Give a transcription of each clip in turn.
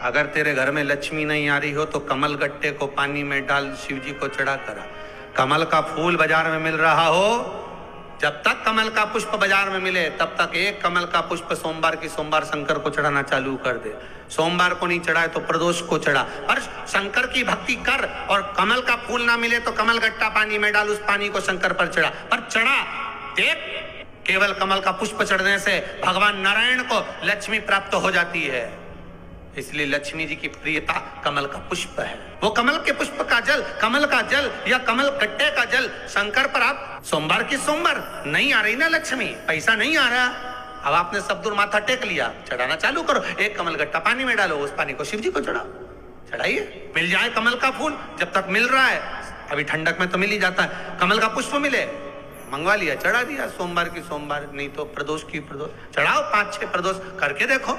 अगर तेरे घर में लक्ष्मी नहीं आ रही हो तो कमल गट्टे को पानी में डाल शिव जी को चढ़ा करा। कमल का फूल बाजार में मिल रहा हो, जब तक कमल का पुष्प बाजार में मिले तब तक एक कमल का पुष्प सोमवार की सोमवार शंकर को चढ़ाना चालू कर दे। सोमवार को नहीं चढ़ाए तो प्रदोष को चढ़ा, पर शंकर की भक्ति कर। और कमल का फूल ना मिले तो कमल गट्टा पानी में डाल, उस पानी को शंकर पर चढ़ा। पर चढ़ा देख, केवल कमल का पुष्प चढ़ने से भगवान नारायण को लक्ष्मी प्राप्त हो जाती है। इसलिए लक्ष्मी जी की प्रियता कमल का पुष्प है। वो कमल के पुष्प का जल, कमल का जल या कमल गट्टे का जल शंकर पर आप सोमवार की सोमवार नहीं आ रही ना लक्ष्मी, पैसा नहीं आ रहा, अब आपने सब दूर माथा टेक लिया, चढ़ाना चालू करो। एक कमल गट्टा पानी में डालो, उस पानी को शिव जी को चढ़ाओ, चढ़ाइए। मिल जाए कमल का फूल, जब तक मिल रहा है, अभी ठंडक में तो मिल ही जाता है। कमल का पुष्प मिले, मंगवा लिया, चढ़ा दिया सोमवार की सोमवार, नहीं तो प्रदोष की प्रदोष चढ़ाओ। 5-6 प्रदोष करके देखो,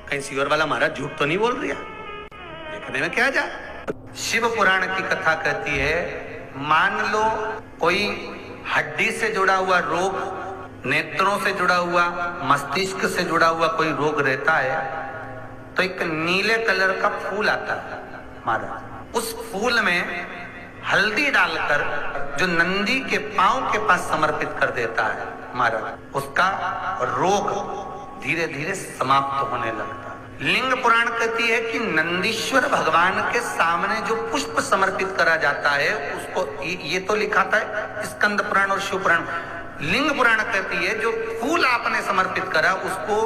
कहीं सियोर वाला महाराज झूठ तो नहीं बोल रहा, देखने में क्या जाए। शिव पुराण की कथा कहती है, मान लो कोई हड्डी से जुड़ा हुआ रोग, नेत्रों से जुड़ा हुआ, मस्तिष्क से जुड़ा हुआ कोई रोग रहता है, तो एक नीले कलर का फूल आता है महाराज, उस फूल में हल्दी डालकर जो नंदी के पांव के पास समर्पित कर देता है महाराज, उसका रोग धीरे धीरे समाप्त होने लगता है। लिंग पुराण कहती है कि नंदीश्वर भगवान के सामने जो पुष्प समर्पित करा जाता है उसको, ये तो लिखा था स्कंद पुराण और शिव पुराण। लिंग पुराण कहती है जो फूल आपने समर्पित करा उसको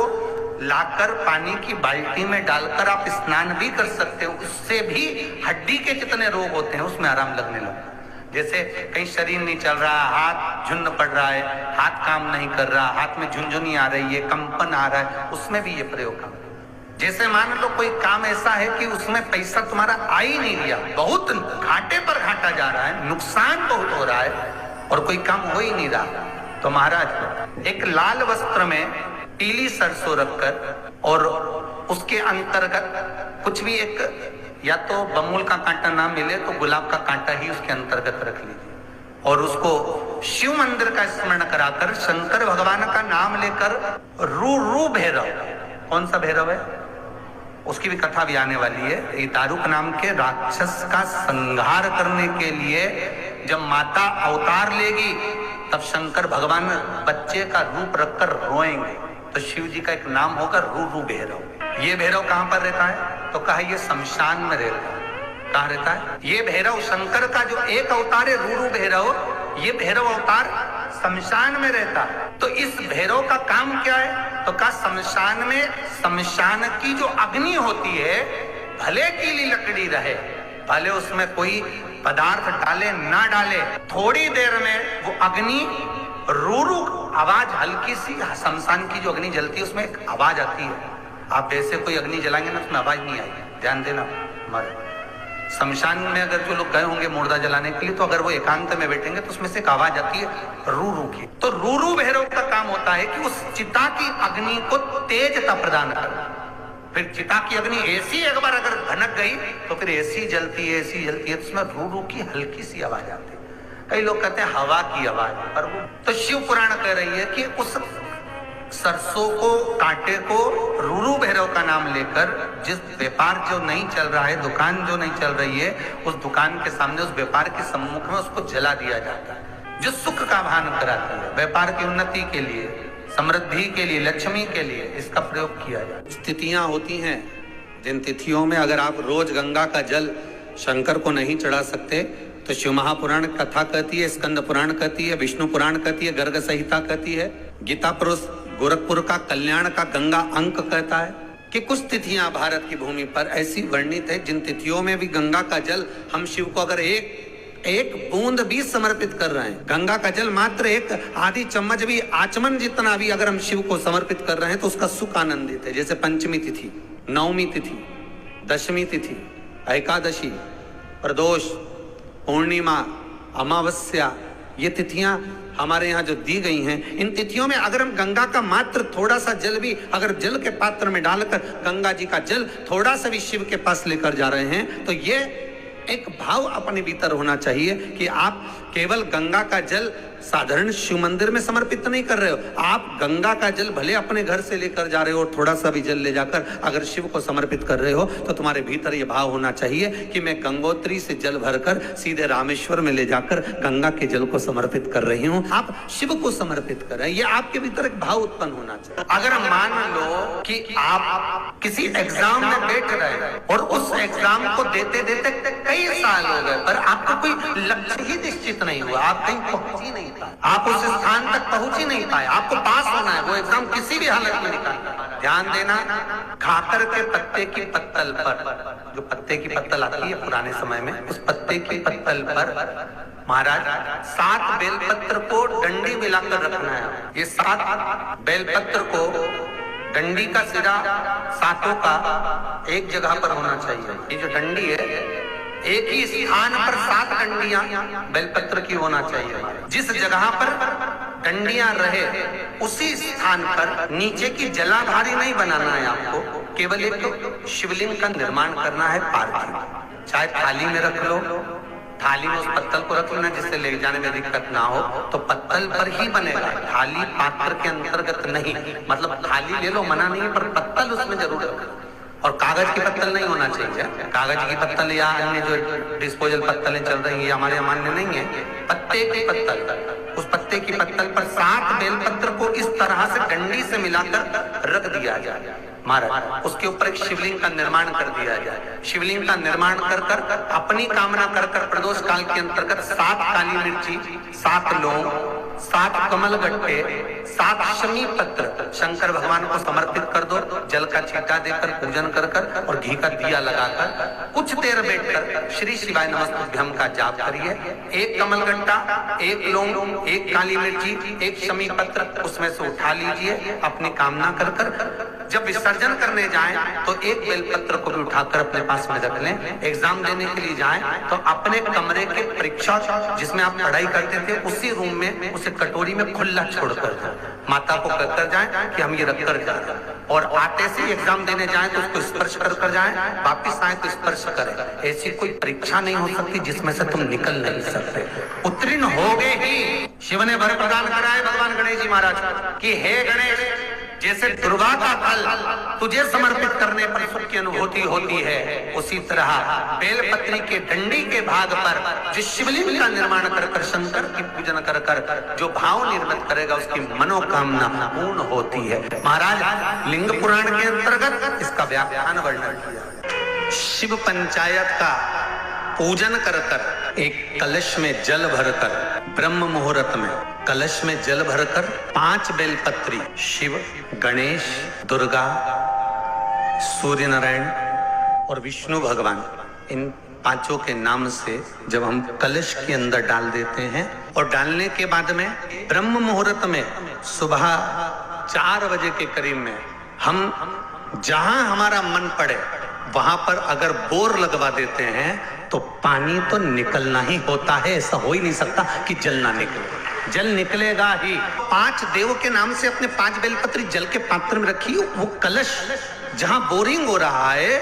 लाकर पानी की बाल्टी में डालकर आप स्नान भी कर सकते हो, उससे भी हड्डी के जितने रोग होते हैं उसमें आराम लगने लगता है। जैसे कहीं शरीर नहीं चल रहा, हाथ झुन्न पड़ रहा है, हाथ काम नहीं कर रहा, हाथ में झुनझुनी आ रही है, कंपन आ रहा है, उसमें भी ये प्रयोग काम। जैसे मान लो कोई काम ऐसा है कि उसमें पैसा तुम्हारा आ ही नहीं रहा, बहुत घाटे पर घाटा जा रहा है, नुकसान बहुत हो रहा है और कोई काम हो ही नहीं रहा, तो महाराज एक लाल वस्त्र में पीली सरसों रखकर और उसके अंतर्गत कुछ भी, एक या तो बमूल का कांटा ना मिले तो गुलाब का कांटा ही उसके अंतर्गत रख लीजिए और उसको शिव मंदिर का स्मरण कराकर शंकर भगवान का नाम लेकर रू भैरव, कौन सा भैरव है उसकी भी कथा भी आने वाली है। ये दारुक नाम के राक्षस का संहार करने के लिए जब माता अवतार लेगी तब शंकर भगवान बच्चे का रूप रखकर रोएंगे, तो शिव जी का एक नाम होगा रू भैरव। ये भैरव कहां पर रहता है, तो कहा ये शमशान में रहता है। कहां रहता है ये भैरव? शंकर का जो एक अवतार है रू भैरव, ये भैरव अवतार शमशान में रहता है। तो इस भैरव का काम क्या है, तो कहा शमशान में, शमशान की जो अग्नि होती है, भले गीली लकड़ी रहे, भले उसमें कोई पदार्थ डाले ना डाले, थोड़ी देर में वो अग्नि रू आवाज, हल्की सी शमशान की जो अग्नि जलती है उसमें एक आवाज आती है। आप ऐसे कोई अग्नि जलाएंगे ना उसमें आवाज नहीं आएगी, ध्यान देना। हमारे शमशान में अगर जो लोग गए होंगे मुर्दा जलाने के लिए, तो अगर वो एकांत में बैठेंगे तो उसमें से एक आवाज आती है रू की। तो रू भैरव का काम होता है कि उस चिता की अग्नि को तेजता प्रदान करना। फिर चिता की अग्नि ऐसी एक बार अगर भनक गई तो फिर ऐसी जलती है, ऐसी जलती है, तो उसमें रू की हल्की सी आवाज आती है। कई लोग कहते हैं हवा की आवाज, पर वो तो शिव पुराण कह रही है कि उस सरसों को, कांटे को रू भैरव का नाम लेकर, जिस व्यापार जो नहीं चल रहा है, दुकान जो नहीं चल रही है, उस दुकान के सामने, उस व्यापार के सम्मुख में उसको जला दिया जाता है, जो सुख का भान कराता है, व्यापार की उन्नति के लिए, समृद्धि के लिए, लक्ष्मी के लिए इसका प्रयोग किया जाता है। तिथियां होती हैं, जिन तिथियों में अगर आप रोज गंगा का जल शंकर को नहीं चढ़ा सकते तो शिव महापुराण कथा कहती है, स्कंद पुराण कहती है, विष्णु पुराण कहती है, गर्ग संहिता कहती है, गीता पुरुष गोरखपुर का कल्याण का गंगा अंक कहता है कि कुछ तिथियां भारत की भूमि पर ऐसी वर्णित है जिन तिथियों में भी गंगा का जल हम शिव को अगर एक बूंद भी समर्पित कर रहे हैं, गंगा का जल मात्र एक आधी चम्मच भी, आचमन जितना भी अगर हम शिव को समर्पित कर रहे हैं तो उसका सुख आनंदित है। जैसे पंचमी तिथि, नवमी तिथि, दशमी तिथि, एकादशी, प्रदोष, पूर्णिमा, अमावस्या, ये तिथियां हमारे यहाँ जो दी गई हैं, इन तिथियों में अगर हम गंगा का मात्र थोड़ा सा जल भी अगर जल के पात्र में डालकर गंगा जी का जल थोड़ा सा भी शिव के पास लेकर जा रहे हैं, तो ये एक भाव अपने भीतर होना चाहिए कि आप केवल गंगा का जल साधारण शिव मंदिर में समर्पित नहीं कर रहे हो, आप गंगा का जल भले अपने घर से लेकर जा रहे हो, थोड़ा सा भी जल ले जाकर अगर शिव को समर्पित कर रहे हो तो तुम्हारे भीतर यह भाव होना चाहिए कि मैं गंगोत्री से जल भरकर सीधे रामेश्वर में ले जाकर गंगा के जल को समर्पित कर रही हूं। आप शिव को समर्पित कर रहे हैं, यह आपके भीतर एक भाव उत्पन्न होना चाहिए। अगर मान लो कि आप किसी एग्जाम में बैठ रहे और उस एग्जाम को देते देते कई साल हो गए पर आपका कोई लक्ष्य ही निश्चित नहीं हुआ, आप कहीं पहुंच ही नहीं पाए, आप उस स्थान तक पहुंच ही नहीं पाए, आपको पास होना है, वो एग्जाम किसी भी हालत में निकालना। ध्यान देना, खाकर के पत्ते की पत्तल पर, जो पत्ते की पत्तल आती है पुराने समय में, उस पत्ते की पत्तल पर महाराज 7 बेलपत्र को डंडी मिलाकर रखना है। ये 7 बेलपत्र को डंडी का सिरा 7 का एक जगह पर होना चाहिए। ये जो डंडी है एक ही स्थान पर 7 डंडियां बेलपत्र की होना चाहिए। जिस जगह पर डंडियां रहे उसी स्थान पर नीचे की जलाधारी नहीं बनाना है आपको, केवल एक शिवलिंग का निर्माण करना है पार्थिव। चाहे थाली में रख लो, थाली में उस पत्तल को रख लेना जिससे ले जाने में दिक्कत ना हो, तो पत्तल पर ही बनेगा, थाली पात्र के अंतर्गत नहीं। मतलब थाली ले लो मना नहीं, पर पत्तल उसमें जरूर रखना। और कागज की पत्तल नहीं होना चाहिए। कागज की पत्तल या अन्य जो डिस्पोजल पत्तलें चल रही है हमारे मान्य नहीं है। पत्ते की पत्तल, उस पत्ते की पत्तल पर 7 बेलपत्र को इस तरह से डंडी से मिलाकर रख दिया जाए महाराज। उसके ऊपर एक शिवलिंग का निर्माण कर दिया जाए। शिवलिंग का निर्माण कर कर अपनी कामना कर कर प्रदोष काल के अंतर्गत 7 काली मिर्ची, 7 लौंग, 7 कमल गट्टे, 7 शमी पत्र शंकर भगवान को समर्पित कर दो। जल का छींटा देकर पूजन कर कर और घी का दिया लगाकर कुछ देर बैठकर श्री शिवाय नमस्तुभ्यं का जाप करिए। 1 कमल गट्टा, 1 लौंग, 1 काली मिर्ची, 1 शमी पत्र उसमें से उठा लीजिए। अपनी कामना कर कर जब विसर्जन करने जाएं तो 1 बेलपत्र को भी उठाकर अपने पास में रख लें। एग्जाम देने के लिए जाएं तो अपने कमरे के परीक्षा जिसमें आप पढ़ाई करते थे उसी रूम में उसे कटोरी में खुला छोड़कर जाएं। माता को कहकर जाएं कि हम ये रख कर जा रहे हैं, और आते से एग्जाम देने जाएं तो उसको स्पर्श कर कर जाएं, वापिस आए तो स्पर्श करें। ऐसी कोई परीक्षा नहीं हो सकती जिसमें से तुम निकल नहीं सकते, उत्तीर्ण हो गए ही। शिव ने वर प्रदान कराए भगवान गणेश जी महाराज कि हे गणेश, जैसे दुर्गा का फल तुझे समर्पित करने पर सुख की अनुभूति होती है, उसी तरह बेलपत्री के डंडी के भाग पर जिस शिवलिंग का निर्माण कर कर शंकर की पूजन कर कर जो भाव निर्मित करेगा उसकी मनोकामना पूर्ण होती है। महाराज लिंग पुराण के अंतर्गत इसका व्याख्यान वर्णन किया। शिव पंचायत का पूजन कर कर एक कलश में जल भरकर ब्रह्म मुहूर्त में कलश में जल भरकर 5 बेलपत्री शिव, गणेश, दुर्गा, सूर्य नारायण और विष्णु भगवान, इन 5 के नाम से जब हम कलश के अंदर डाल देते हैं और डालने के बाद में ब्रह्म मुहूर्त में सुबह 4 बजे के करीब में हम जहां हमारा मन पड़े वहां पर अगर बोर लगवा देते हैं तो पानी तो निकलना ही होता है। ऐसा हो ही नहीं सकता कि जल ना निकले, जल निकलेगा ही। 5 देव के नाम से अपने 5 बेलपत्री जल के पात्र में रखी। वो कलश जहां बोरिंग हो रहा है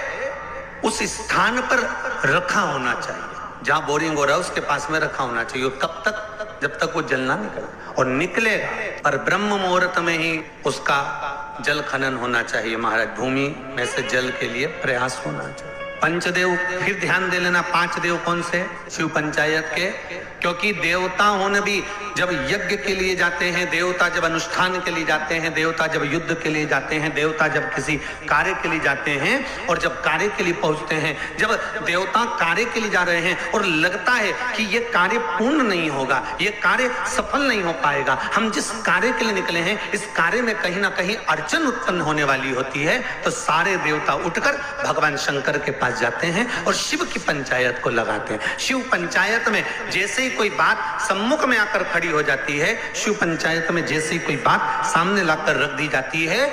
उस स्थान पर रखा होना चाहिए, जहां बोरिंग हो रहा है उसके पास में रखा होना चाहिए। कब तक? जब तक वो जल ना निकले, और निकलेगा पर ब्रह्म मुहूर्त में ही उसका जल खनन होना चाहिए महाराज। भूमि में से जल के लिए प्रयास होना चाहिए। पंचदेव फिर ध्यान दे लेना। 5 देव कौन से? शिव पंचायत के, क्योंकि देवता होने भी जब यज्ञ के लिए जाते हैं, देवता जब अनुष्ठान के लिए जाते हैं, देवता जब युद्ध के लिए जाते हैं, देवता जब किसी कार्य के लिए जाते हैं और जब कार्य के लिए पहुंचते हैं, जब देवता कार्य के लिए जा रहे हैं और लगता है कि ये कार्य पूर्ण नहीं होगा, ये कार्य सफल नहीं हो पाएगा, हम जिस कार्य के लिए निकले हैं इस कार्य में कहीं ना कहीं अड़चन उत्पन्न होने वाली होती है, तो सारे देवता उठकर भगवान शंकर के पास जाते हैं और शिव की पंचायत को लगाते हैं। शिव पंचायत में जैसे ही कोई बात सम्मुख में आकर खड़ी हो जाती है, शिव पंचायत में जैसे ही कोई बात सामने लाकर रख दी जाती है,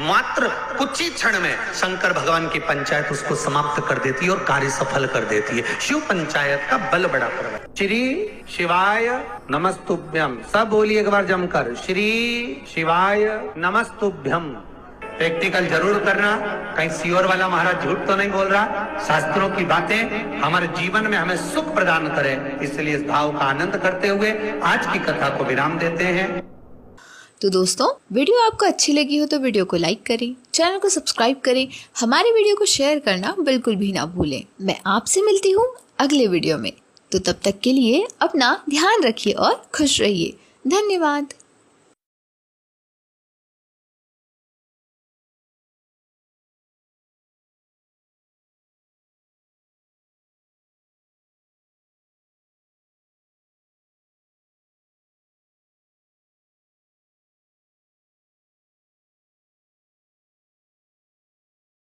मात्र कुछ ही क्षण में शंकर भगवान की पंचायत उसको समाप्त कर देती है और कार्य सफल कर देती है। शिव पंचायत का बल बड़ा प्रबल। श्री शिवाय नमस्तुभ्यम। सब बोलिए एक बार जमकर, श्री शिवाय नमस्तुभ्यम। प्रैक्टिकल जरूर करना, कहीं सियोर वाला महाराज झूठ तो नहीं बोल रहा। शास्त्रों की बातें हमारे जीवन में हमें सुख प्रदान करें, इसलिए इस भाव का आनंद करते हुए आज की कथा को विराम देते हैं। तो दोस्तों, वीडियो आपको अच्छी लगी हो तो वीडियो को लाइक करें, चैनल को सब्सक्राइब करें, हमारी वीडियो को शेयर करना बिल्कुल भी ना भूलें। मैं आपसे मिलती हूँ अगले वीडियो में, तो तब तक के लिए अपना ध्यान रखिए और खुश रहिए। धन्यवाद।